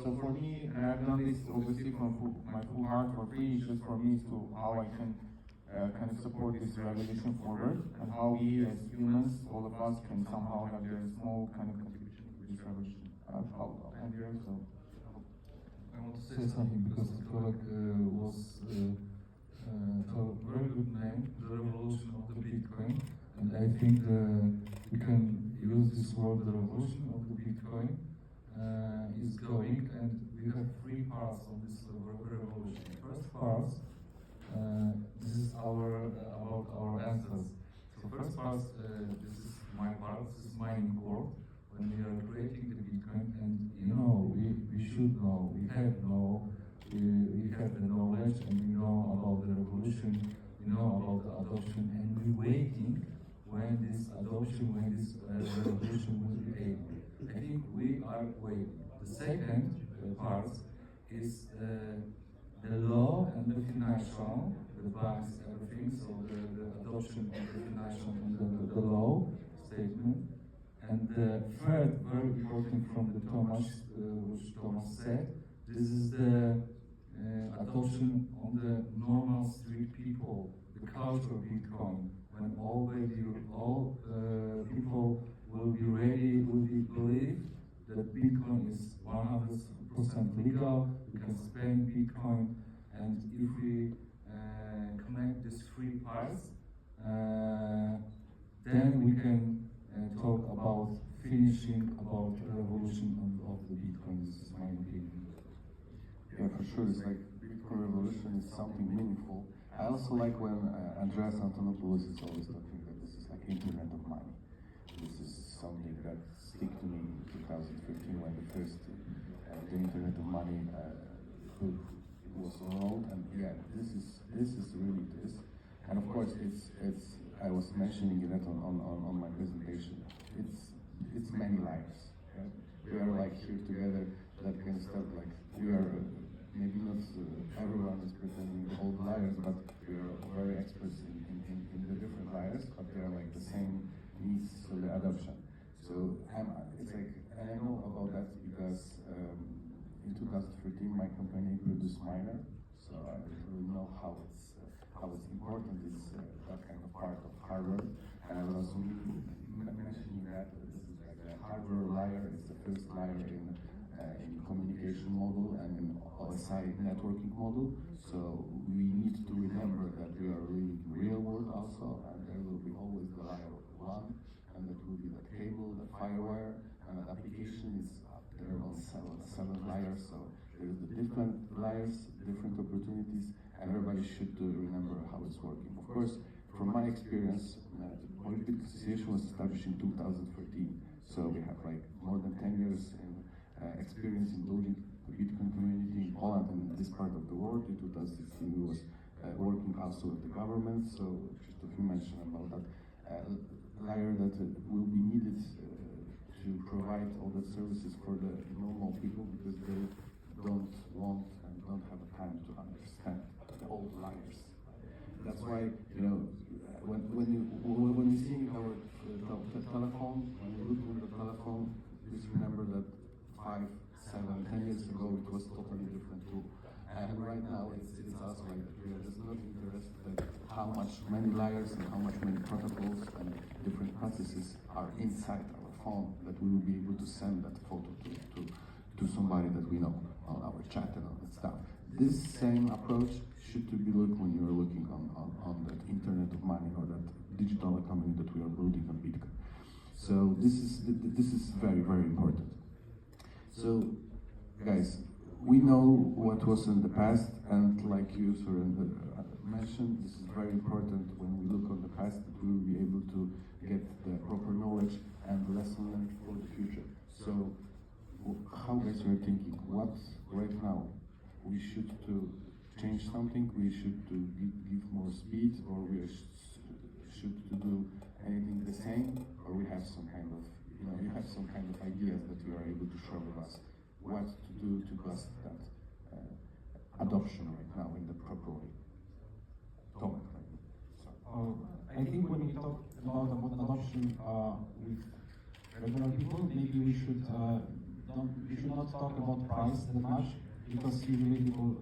So for me, and I've done this obviously from my full heart for free, it's just for me to how I can kind of support this revolution forward, and how we as humans, all of us, can somehow have their small kind of contribution to this revolution. I'll end here, so. I want to say something because the colleague was a very good name, the revolution of the Bitcoin, and I think we can use this word, the revolution of the Bitcoin is going, and we have three parts of this revolution. First part, this is about our answers. So first part, this is my part, this is mining world. When we are creating the Bitcoin, and you know, we should know, we have the knowledge, and we know about the revolution, we know about the adoption, and we're waiting when this adoption, when this revolution will be able. I think we are waiting. The second part is the law and the financial, the banks, everything, so the adoption of the financial and the law statement. And the third, very important from the Thomas, which Thomas said, this is the adoption on the normal street people, the culture of Bitcoin, when all people will be ready, will be believe that Bitcoin is 100% legal, we can spend Bitcoin, and if we connect these three parts, then we can talk about finishing about the revolution of the Bitcoin. This is my opinion. Yeah, for sure. It's like Bitcoin revolution is something meaningful. I also like when Andreas Antonopoulos is always talking that this is like internet of money. This is something that stick to me in 2015 when the first the internet of money was rolled, and yeah, this is really this. And of course, it's I was mentioning it on my presentation. It's many lives. Right? We are like here together. That kind of stuff. Like we are maybe not everyone is pretending all liars, but we are very experts in the different liars. But they are like the same needs for the adoption. So it's like, and I know about that because in 2013 my company produced miner. So I really know how it's important is that kind of part of hardware. And I was also mentioning that this is like a hardware layer. It's the first layer in communication model and in OSI networking model. So we need to remember that we are living in real world also, and there will be always the layer 1, and that will be the cable, the firewire, and the application is up there on 7 layers. So there's the different layers, different opportunities, and everybody should remember how it's working. Of course, from my experience, the Political Association was established in 2013, so we have like more than 10 years in experience in building the Bitcoin community in Poland and in this part of the world. In 2016, we was working also with the government, so just a few mention about that layer that will be needed to provide all the services for the normal people because they don't want and don't have the time to understand the old layers. That's why, you know, when you see our telephone, when you look at the telephone, just remember that 5, 7, 10 years ago it was totally different too. And right now it's us like that. We are just not interested how much many layers and how much many protocols and different processes are inside our phone that we will be able to send that photo to somebody that we know on our chat and all that stuff. This same approach should be looked when you're looking on that internet of money or that digital economy that we are building on Bitcoin. So this is very, very important. So guys, we know what was in the past, and like you Suren mentioned, this is very important when we look on the past that we will be able to get the proper knowledge and lesson learned for the future. So how guys are thinking, what right now we should to change something, we should to give more speed, or we should to do anything the same, or we have some kind of, you have some kind of ideas that you are able to share with us what to do to boost that adoption right now in the proper way. Tomek. I think when we talk about adoption with regular people, maybe we should we should not talk about price that much, because usually people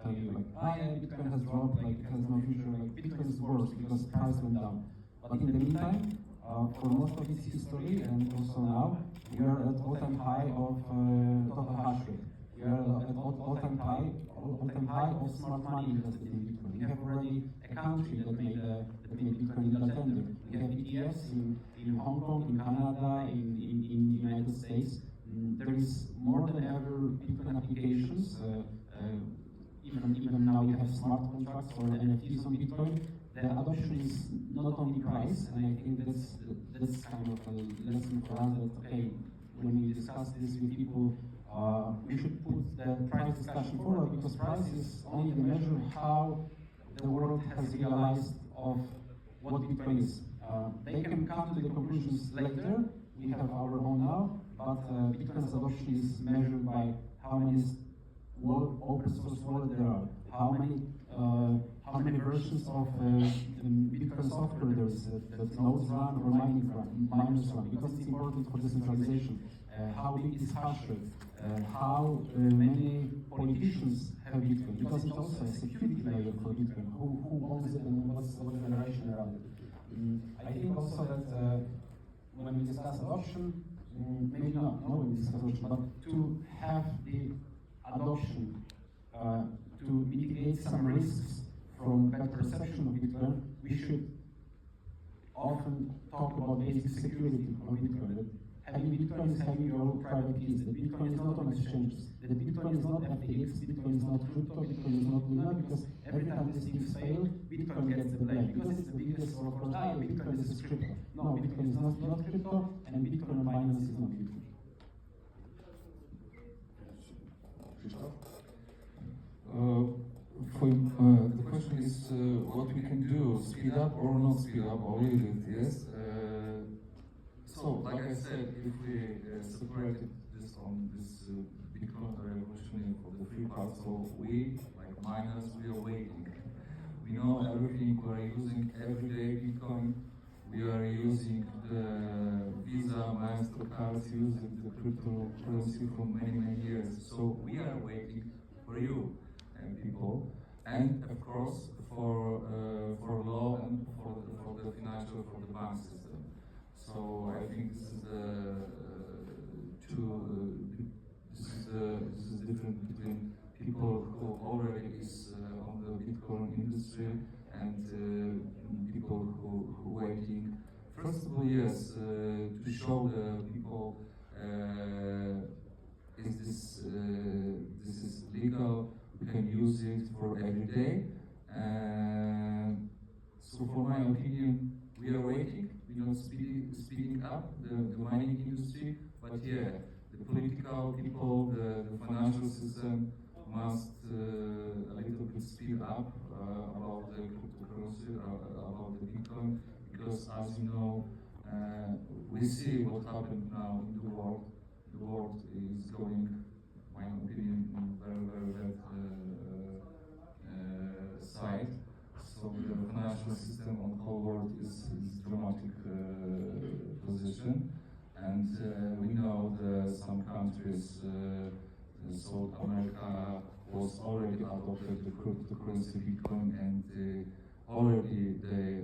tell you like, yeah, Bitcoin has dropped, like it has no future, like Bitcoin is worse because price went down. But in the meantime, for most of its history and also now, we are at all-time high of total hash rate. We are at all-time high of smart money invested in Bitcoin. We have already a country that made Bitcoin legal tender. We have ETFs in Hong Kong, in Canada, in the United States. There is more than ever Bitcoin applications. Even now we have smart contracts or NFTs on Bitcoin. The adoption is not only price, and I think that's kind of a lesson for us that, okay, when we discuss this with people, we should put the price discussion forward, because price is only the measure how the world has realized of what Bitcoin is. They can come to the conclusions later, we have our own now, but Bitcoin's adoption is measured by how many open source wallets there are, how many versions of Bitcoin software there is that nodes run or miners run, because it's important for decentralization. How big is hash rate? How many politicians have Bitcoin? Because it's also a security layer for Bitcoin. Who owns it and what's the generation around it? I think also that when we discuss adoption, maybe not when we discuss adoption, but to have the adoption to mitigate some risks from bad perception of Bitcoin, we should often talk about basic security of Bitcoin. That having Bitcoin is having your own private keys. That Bitcoin is not on exchanges. That Bitcoin is not FTX, Bitcoin is not crypto, Bitcoin is not Luna, because every time these things fail, Bitcoin gets the blame. Because it's the biggest, or of course, Bitcoin is crypto. No, Bitcoin is not crypto, and Bitcoin on Binance is not Bitcoin. The question is what we can do, speed up or not speed up, or leave it, yes? So, like I said, if we separated this on this Bitcoin revolution for the three parts, so we, like miners, we are waiting. We know everything, we are using everyday Bitcoin, we are using the Visa, MasterCards, using the cryptocurrency for many years. So we are waiting for you and people, and of course for law and for the financial, for the bank system. So I think this is this is different between people who already is on the Bitcoin industry and people who waiting. First of all, yes, to show the people this is legal. We can use it for every day. So for my opinion, we are waiting. We're not speeding up the mining industry, but yeah, the political people, the financial system must a little bit speed up about the cryptocurrency, about the Bitcoin, because as you know, we see what happened now in the world. The world is going, in my opinion, in very bad side. So the financial system on the whole world is dramatic position, and we know that some countries, South America, was already adopted the cryptocurrency Bitcoin, and already they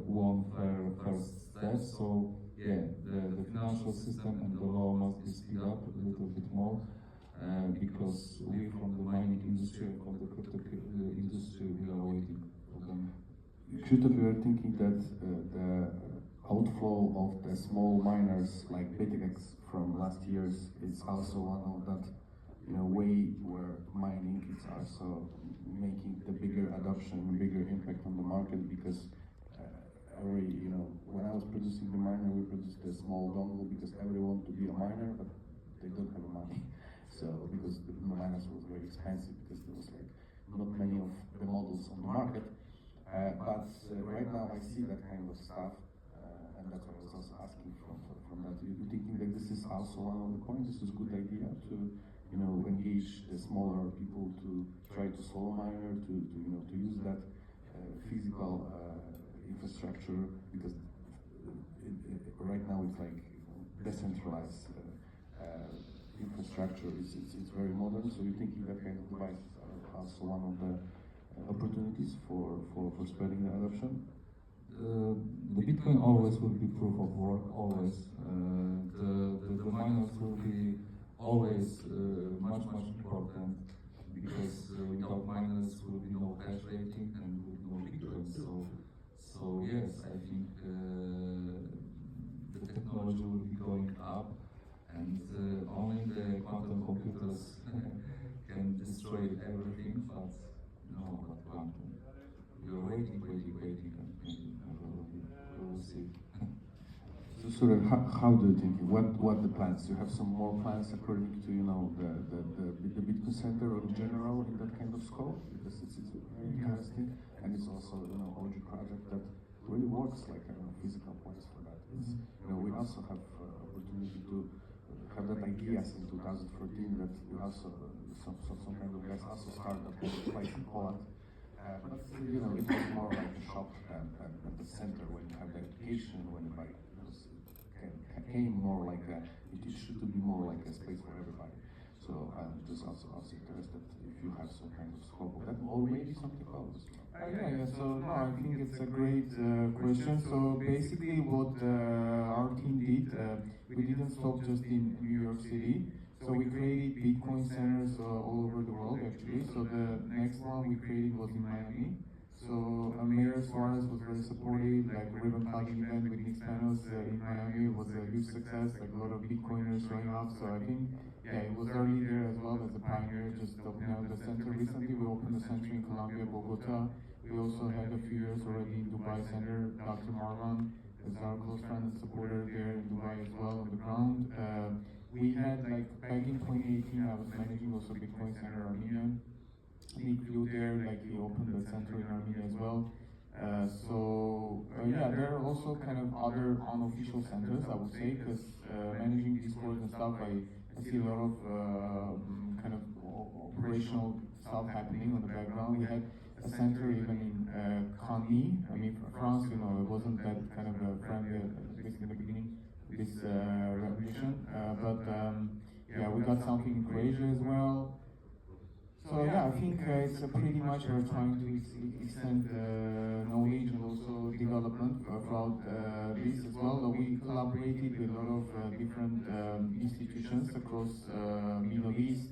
won their first step. So yeah, the financial system and the law must be speed up a little bit more. Because we from the mining industry and from the crypto industry, we are waiting for them. Krzysztof, we are thinking that the outflow of the small miners like NBX from last years is also one of that, way where mining is also making the bigger adoption, bigger impact on the market, because when I was producing the miner, we produced a small dongle because everyone want to be a miner, but they don't have money. So, because the miners was very expensive, because there was like not many of the models on the market. But right now I see that kind of stuff, and that's what I was also asking from that. You're thinking that this is also one of the points. This is a good idea to, engage the smaller people to try to solve miner, to use that physical infrastructure, because right now it's like decentralized. infrastructure is very modern. So you thinking that kind of devices are also one of the opportunities for spreading the adoption? The Bitcoin always will be proof of work, always. The miners will be always much important, because without miners will be no hash rating and will be no Bitcoin. So yes, I think the technology will be going up, and only the quantum computers can destroy everything, but no, not quantum. We are waiting, and we will see. So Suren, how do you think? What the plans? You have some more plans according to the Bitcoin Center or in general in that kind of scope, because it's very interesting, and it's also OG project that really works like a physical place for that. We also have opportunity to have that ideas in 2014 that we also some kind of guys also started a place in Poland. But it was more like a shop and the center when you have the education, when you came more like it should be more like a space for everybody. So I'm just also interested if you have some kind of scope of that, or maybe something else. Yeah. So no, I think it's a great question. So basically, what our team did, we didn't stop just in New York City. So we created Bitcoin centers all over the world, actually. So the next one we created was in Miami. So Mayor Suarez was very supportive, like the ribbon cutting event with Nick panels in Miami was a huge success, like a lot of Bitcoiners showing up. So I think, yeah, it was early there as well as a pioneer, just opening out the center. Recently we opened a center in Colombia, Bogota. We also had a few years already in Dubai Center. Dr. Marwan is our close friend and supporter there in Dubai as well on the ground. We had like back in 2018, I was managing also Bitcoin Center Armenia. He flew there, like he opened the center in Armenia as well. Yeah, there are also kind of other unofficial centers, I would say, because managing Discord and stuff, I see a lot of kind of operational stuff happening on the background. We had a center even in Cannes. I mean, France, it wasn't that kind of a friendly, at least in the beginning, this revolution. Yeah, we got something in Croatia as well. So yeah, I think it's pretty much we're trying to extend knowledge and also development throughout this as well. We collaborated with a lot of different institutions across Middle East,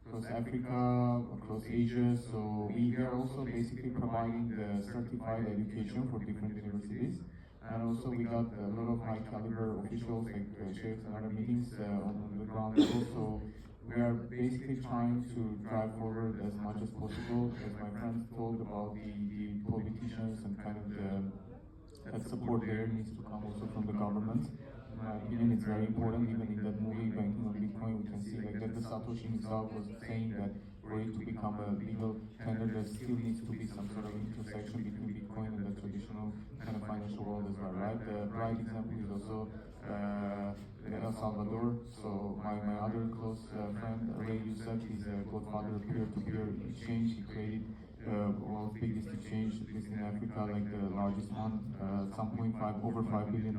across Africa, across Asia. So we are also basically providing the certified education for different universities. And also we got a lot of high caliber officials like chefs and other meetings on the ground level. So we are basically trying to drive forward as much as possible. As my friends told about the politicians and kind of that support there needs to come also from the government. In my opinion, it's very important. Even in that movie, Banking on Bitcoin, we can see like that the Satoshi himself was saying that for it to become a legal tender, there still needs to be some sort of intersection between Bitcoin and the traditional kind of financial world as well, right? The right example is also El Salvador. So my other close friend, Ray Youssef, he's a godfather of peer-to-peer exchange. He created world's biggest exchange, at least in Africa, like the largest one, over $5 billion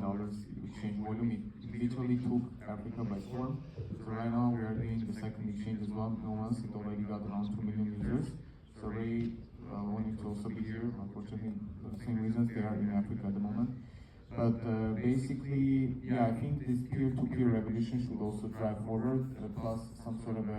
exchange volume. It literally took Africa by storm. So right now we are doing the second exchange as well. No one's, it already got around 2 million users. So Ray wanted to also be here. Unfortunately, for the same reasons, they are in Africa at the moment. But basically, yeah, I think this peer-to-peer revolution should also drive forward, plus some sort of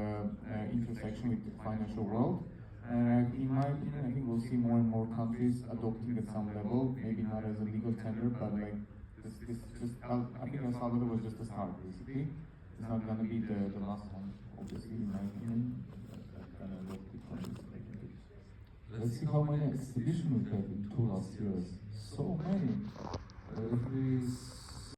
intersection with the financial world. And in my opinion, I think we'll see more and more countries adopting at some level, maybe not as a legal tender, but like I think El Salvador was just a start, basically. It's not going to be the last one, obviously, in my opinion. Let's see how many exhibitions we have in 2 last years. So many. Every